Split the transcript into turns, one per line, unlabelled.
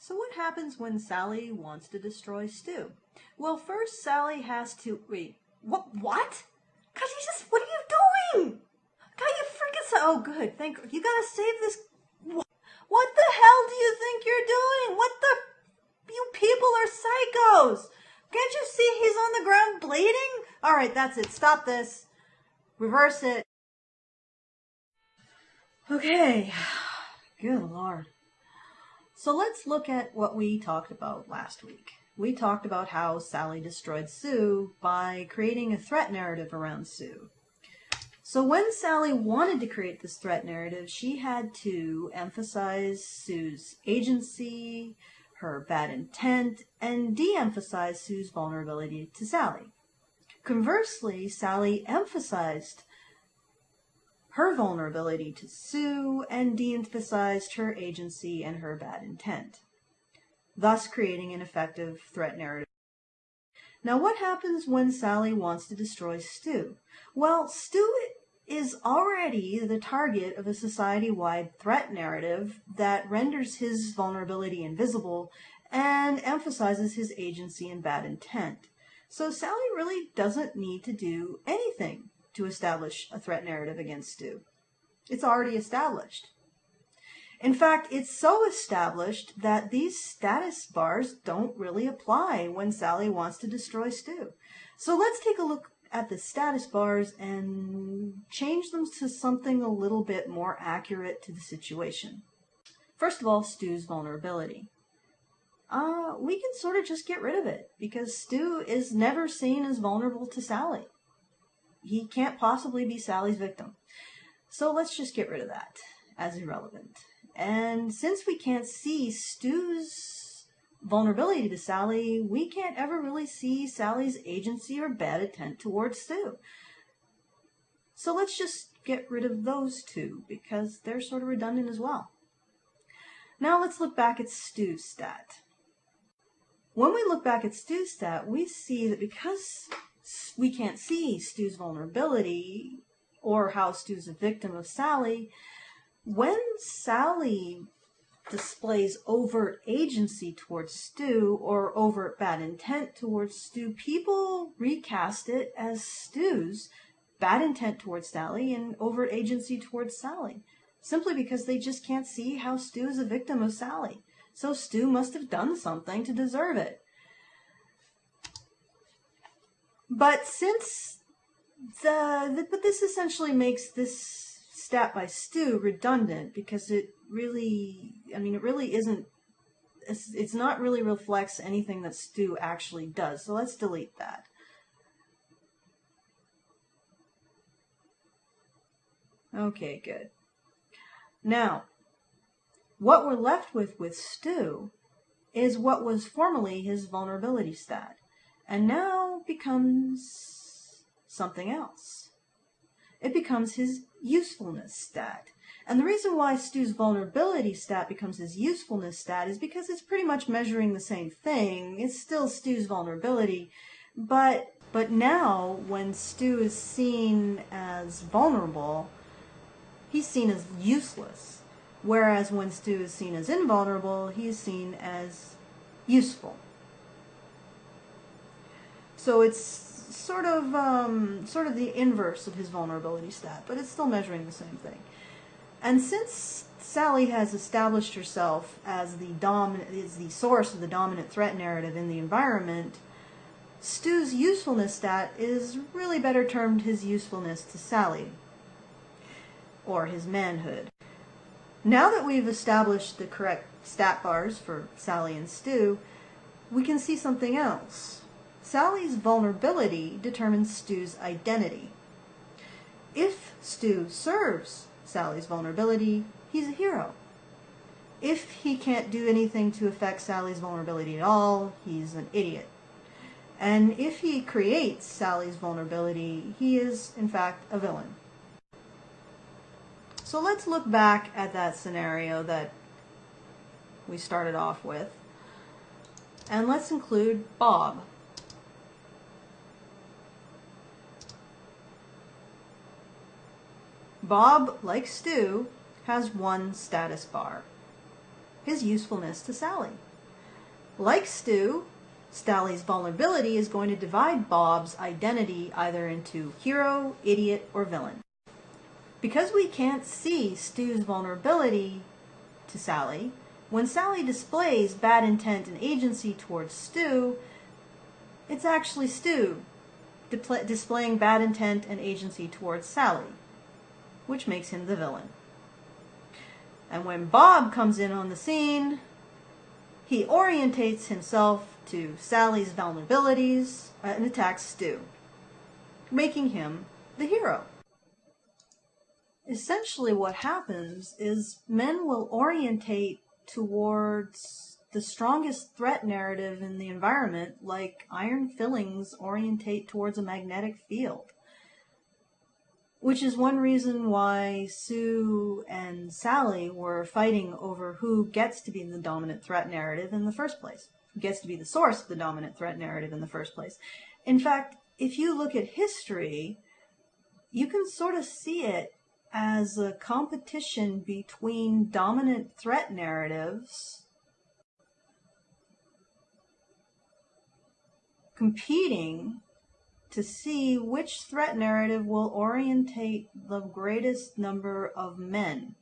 So what happens when Sally wants to destroy Stu? Well, first Sally has to... Wait, what? God, what are you doing? God, you freaking... Oh, good, you gotta save this... What the hell do you think you're doing? You people are psychos! Can't you see he's on the ground bleeding? Alright, that's it. Stop this. Reverse it. Okay. Good Lord. So let's look at what we talked about last week. We talked about how Sally destroyed Sue by creating a threat narrative around Sue. So when Sally wanted to create this threat narrative, she had to emphasize Sue's agency, her bad intent, and de-emphasize Sue's vulnerability to Sally. Conversely, Sally emphasized her vulnerability to Sue and de-emphasized her agency and her bad intent, thus creating an effective threat narrative. Now, what happens when Sally wants to destroy Stu? Well, Stu is already the target of a society-wide threat narrative that renders his vulnerability invisible and emphasizes his agency and bad intent. So Sally really doesn't need to do anything to establish a threat narrative against Stu. It's already established. In fact, it's so established that these status bars don't really apply when Sally wants to destroy Stu. So let's take a look at the status bars and change them to something a little bit more accurate to the situation. First of all, Stu's vulnerability. We can sort of just get rid of it because Stu is never seen as vulnerable to Sally. He can't possibly be Sally's victim. So let's just get rid of that as irrelevant. And since we can't see Stu's vulnerability to Sally, we can't ever really see Sally's agency or bad intent towards Stu. So let's just get rid of those two because they're sort of redundant as well. Now let's look back at Stu's stat. When we look back at Stu's stat, we see that because we can't see Stu's vulnerability or how Stu's a victim of Sally, when Sally displays overt agency towards Stu or overt bad intent towards Stu, people recast it as Stu's bad intent towards Sally and overt agency towards Sally, simply because they just can't see how Stu is a victim of Sally. So Stu must have done something to deserve it. But but this essentially makes this stat by Stu redundant because it really isn't, it's not really reflects anything that Stu actually does. So let's delete that. Okay, good. Now, what we're left with Stu is what was formerly his vulnerability stat, and now becomes something else. It becomes his usefulness stat. And the reason why Stu's vulnerability stat becomes his usefulness stat is because it's pretty much measuring the same thing. It's still Stu's vulnerability, but now when Stu is seen as vulnerable, he's seen as useless. Whereas when Stu is seen as invulnerable, he is seen as useful. So it's sort of the inverse of his vulnerability stat, but it's still measuring the same thing. And since Sally has established herself as the source of the dominant threat narrative in the environment, Stu's usefulness stat is really better termed his usefulness to Sally, or his manhood. Now that we've established the correct stat bars for Sally and Stu, we can see something else. Sally's vulnerability determines Stu's identity. If Stu serves Sally's vulnerability, he's a hero. If he can't do anything to affect Sally's vulnerability at all, he's an idiot. And if he creates Sally's vulnerability, he is, in fact, a villain. So let's look back at that scenario that we started off with, and let's include Bob. Bob, like Stu, has one status bar: his usefulness to Sally. Like Stu, Sally's vulnerability is going to divide Bob's identity either into hero, idiot, or villain. Because we can't see Stu's vulnerability to Sally, when Sally displays bad intent and agency towards Stu, it's actually Stu displaying bad intent and agency towards Sally, which makes him the villain. And when Bob comes in on the scene, he orientates himself to Sally's vulnerabilities and attacks Stu, making him the hero. Essentially what happens is men will orientate towards the strongest threat narrative in the environment, like iron fillings orientate towards a magnetic field. Which is one reason why Sue and Sally were fighting over who gets to be the dominant threat narrative in the first place, who gets to be the source of the dominant threat narrative in the first place. In fact, if you look at history, you can sort of see it as a competition between dominant threat narratives competing to see which threat narrative will orientate the greatest number of men.